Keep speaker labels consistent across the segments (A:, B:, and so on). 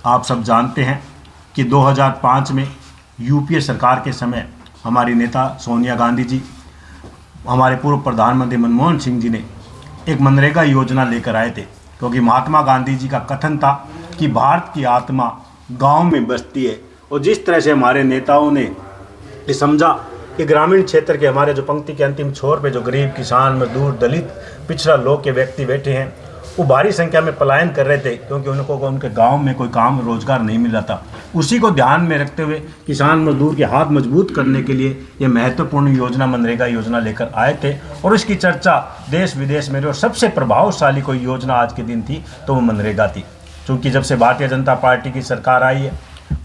A: आप सब जानते हैं कि 2005 में यूपीए सरकार के समय हमारी नेता सोनिया गांधी जी, हमारे पूर्व प्रधानमंत्री मनमोहन सिंह जी ने एक मनरेगा योजना लेकर आए थे, क्योंकि महात्मा गांधी जी का कथन था कि भारत की आत्मा गांव में बसती है। और जिस तरह से हमारे नेताओं ने ये समझा कि ग्रामीण क्षेत्र के हमारे जो पंक्ति के अंतिम छोर पे जो गरीब, किसान, मजदूर, दलित, पिछड़ा लोग के व्यक्ति बैठे हैं, वो भारी संख्या में पलायन कर रहे थे, क्योंकि उनको उनके गांव में कोई काम रोजगार नहीं मिल रहा था। उसी को ध्यान में रखते हुए किसान मजदूर के हाथ मजबूत करने के लिए ये महत्वपूर्ण योजना मनरेगा योजना लेकर आए थे। और इसकी चर्चा देश विदेश में, और सबसे प्रभावशाली कोई योजना आज के दिन थी तो वो मनरेगा थी। क्योंकि जब से भारतीय जनता पार्टी की सरकार आई है,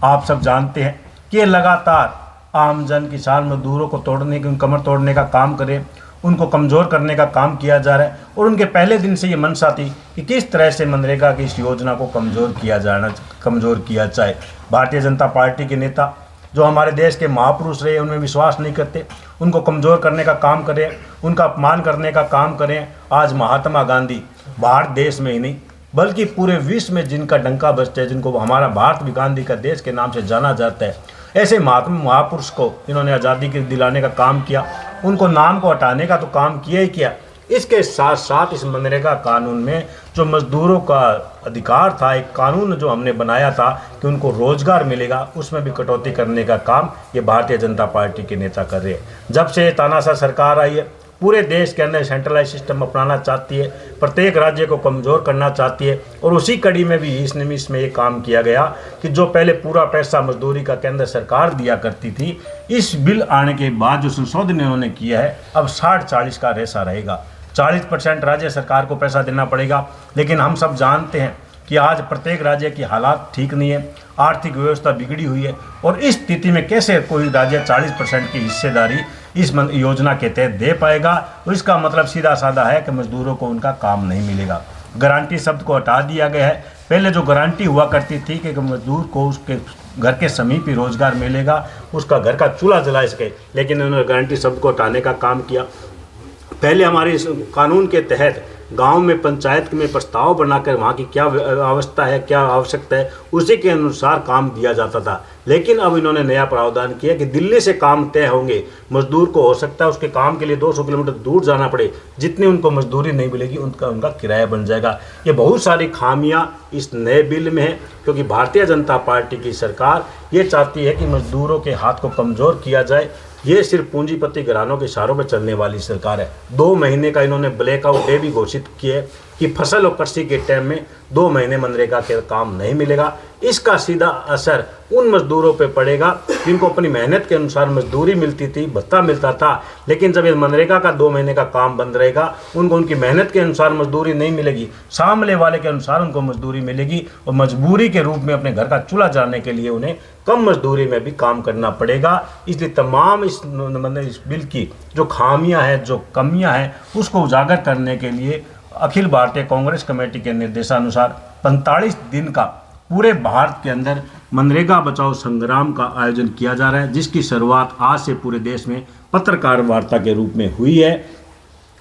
A: आप सब जानते हैं कि लगातार आम जन, किसान, मजदूरों को कमर तोड़ने का काम करे, उनको कमज़ोर करने का काम किया जा रहा है। और उनके पहले दिन से ये मंशा थी कि किस तरह से मनरेगा की इस योजना को कमज़ोर किया जाए। भारतीय जनता पार्टी के नेता जो हमारे देश के महापुरुष रहे, उनमें विश्वास नहीं करते, उनको कमज़ोर करने का काम करें, उनका अपमान करने का काम करें। आज महात्मा गांधी भारत देश में ही नहीं बल्कि पूरे विश्व में जिनका डंका बजता है, जिनको हमारा भारत भी गांधी का देश के नाम से जाना जाता है, ऐसे महापुरुष को इन्होंने आज़ादी के दिलाने का काम किया, उनको नाम को हटाने का तो काम किया ही किया। इसके साथ साथ इस मनरेगा कानून में जो मजदूरों का अधिकार था, एक कानून जो हमने बनाया था कि उनको रोजगार मिलेगा, उसमें भी कटौती करने का काम ये भारतीय जनता पार्टी के नेता कर रहे हैं। जब से तानाशाह सरकार आई है, पूरे देश के अंदर सेंट्रलाइज सिस्टम अपनाना चाहती है, प्रत्येक राज्य को कमज़ोर करना चाहती है। और उसी कड़ी में भी इसमें ये काम किया गया कि जो पहले पूरा पैसा मजदूरी का केंद्र सरकार दिया करती थी, इस बिल आने के बाद जो संशोधन इन्होंने किया है, अब 60-40 का रेशा रहेगा। 40% राज्य सरकार को पैसा देना पड़ेगा। लेकिन हम सब जानते हैं कि आज प्रत्येक राज्य की हालात ठीक नहीं है, आर्थिक व्यवस्था बिगड़ी हुई है, और इस स्थिति में कैसे कोई राज्य 40% की हिस्सेदारी इस योजना के तहत दे पाएगा। तो इसका मतलब सीधा साधा है कि मजदूरों को उनका काम नहीं मिलेगा। गारंटी शब्द को हटा दिया गया है। पहले जो गारंटी हुआ करती थी कि मजदूर को उसके घर के समीप ही रोजगार मिलेगा, उसका घर का चूल्हा जला सके, लेकिन उन्होंने गारंटी शब्द को हटाने का काम किया। पहले हमारे इस कानून के तहत गांव में पंचायत में प्रस्ताव बनाकर वहाँ की क्या अवस्था है, क्या आवश्यकता है, उसी के अनुसार काम दिया जाता था। लेकिन अब इन्होंने नया प्रावधान किया कि दिल्ली से काम तय होंगे, मजदूर को हो सकता है उसके काम के लिए 200 किलोमीटर दूर जाना पड़े, जितनी उनको मजदूरी नहीं मिलेगी उनका किराया बन जाएगा। ये बहुत सारी खामियां इस नए बिल में है, क्योंकि भारतीय जनता पार्टी की सरकार ये चाहती है कि मजदूरों के हाथ को कमज़ोर किया जाए। ये सिर्फ पूंजीपति घरानों के इशारों पर चलने वाली सरकार है। 2 महीने का इन्होंने ब्लैकआउट डे भी घोषित किए कि फसल और कृषि के टाइम में 2 महीने मनरेगा के काम नहीं मिलेगा। इसका सीधा असर उन मजदूरों पे पड़ेगा जिनको अपनी मेहनत के अनुसार मजदूरी मिलती थी, भत्ता मिलता था। लेकिन जब ये मनरेगा का 2 महीने का काम बंद रहेगा, उनको उनकी मेहनत के अनुसार मजदूरी नहीं मिलेगी, सामने वाले के अनुसार उनको मजदूरी मिलेगी, और मजबूरी के रूप में अपने घर का चूल्हा जलाने के लिए उन्हें कम मजदूरी में भी काम करना पड़ेगा। इसलिए तमाम इस बिल की जो खामियां हैं, जो कमियां हैं, उसको उजागर करने के लिए अखिल भारतीय कांग्रेस कमेटी के निर्देशानुसार 45 दिन का पूरे भारत के अंदर मनरेगा बचाओ संग्राम का आयोजन किया जा रहा है, जिसकी शुरुआत आज से पूरे देश में पत्रकार वार्ता के रूप में हुई है।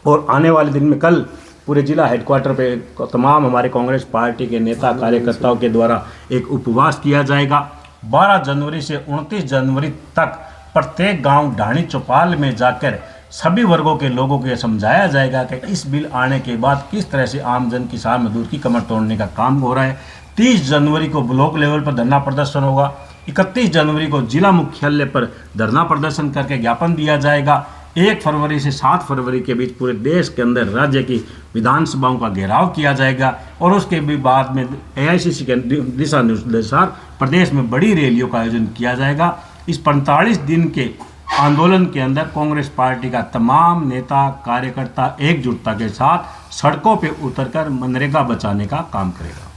A: और आने वाले दिन में कल पूरे जिला हेडक्वार्टर पे तमाम हमारे कांग्रेस पार्टी के नेता कार्यकर्ताओं के द्वारा एक उपवास किया जाएगा। 12 जनवरी से 29 जनवरी तक प्रत्येक गांव ढाणी चौपाल में जाकर सभी वर्गों के लोगों को यह समझाया जाएगा कि इस बिल आने के बाद किस तरह से आम जन, किसान, मजदूर की कमर तोड़ने का काम हो रहा है। 30 जनवरी को ब्लॉक लेवल पर धरना प्रदर्शन होगा। 31 जनवरी को जिला मुख्यालय पर धरना प्रदर्शन करके ज्ञापन दिया जाएगा। 1 फरवरी से 7 फरवरी के बीच पूरे देश के अंदर राज्य की विधानसभाओं का घेराव किया जाएगा। और उसके भी बाद में AICC के दिशा निर्देशानुसार प्रदेश में बड़ी रैलियों का आयोजन किया जाएगा। इस 45 दिन के आंदोलन के अंदर कांग्रेस पार्टी का तमाम नेता कार्यकर्ता एकजुटता के साथ सड़कों पर उतरकर मनरेगा बचाने का काम करेगा।